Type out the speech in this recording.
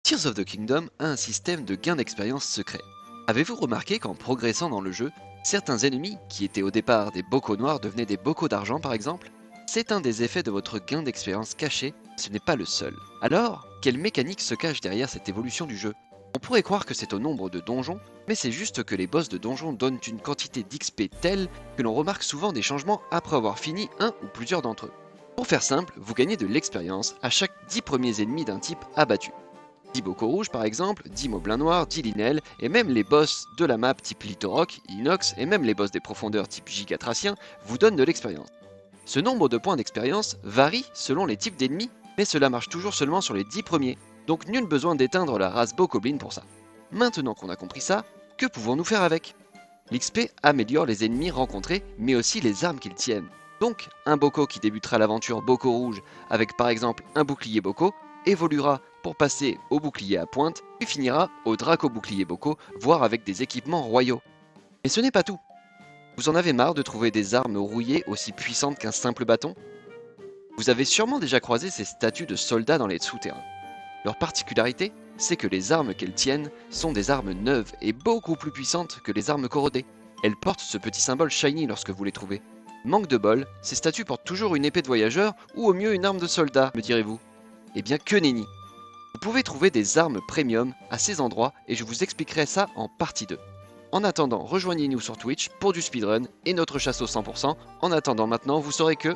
Tears of the Kingdom a un système de gain d'expérience secret. Avez-vous remarqué qu'en progressant dans le jeu, certains ennemis, qui étaient au départ des bocaux noirs, devenaient des bocaux d'argent par exemple? C'est un des effets de votre gain d'expérience caché, ce n'est pas le seul. Alors, quelle mécanique se cache derrière cette évolution du jeu? On pourrait croire que c'est au nombre de donjons, mais c'est juste que les boss de donjons donnent une quantité d'XP telle que l'on remarque souvent des changements après avoir fini un ou plusieurs d'entre eux. Pour faire simple, vous gagnez de l'expérience à chaque 10 premiers ennemis d'un type abattu. 10 bocaux rouges par exemple, 10 moblins noirs, 10 linels, et même les boss de la map type Litorok, Inox, et même les boss des profondeurs type Gigatracien vous donnent de l'expérience. Ce nombre de points d'expérience varie selon les types d'ennemis, mais cela marche toujours seulement sur les 10 premiers, donc nul besoin d'éteindre la race Bokoblin pour ça. Maintenant qu'on a compris ça, que pouvons-nous faire avec? L'XP améliore les ennemis rencontrés, mais aussi les armes qu'ils tiennent. Donc, un Boko qui débutera l'aventure Boko rouge avec par exemple un bouclier Boko, évoluera pour passer au bouclier à pointe, puis finira au Draco bouclier Boko, voire avec des équipements royaux. Mais ce n'est pas tout. Vous en avez marre de trouver des armes rouillées aussi puissantes qu'un simple bâton? Vous avez sûrement déjà croisé ces statues de soldats dans les souterrains. Leur particularité, c'est que les armes qu'elles tiennent sont des armes neuves et beaucoup plus puissantes que les armes corrodées. Elles portent ce petit symbole shiny lorsque vous les trouvez. Manque de bol, ces statues portent toujours une épée de voyageur ou au mieux une arme de soldat, me direz-vous. Eh bien que nenni. Vous pouvez trouver des armes premium à ces endroits et je vous expliquerai ça en partie 2. En attendant, rejoignez-nous sur Twitch pour du speedrun et notre chasse au 100%. En attendant maintenant, vous saurez que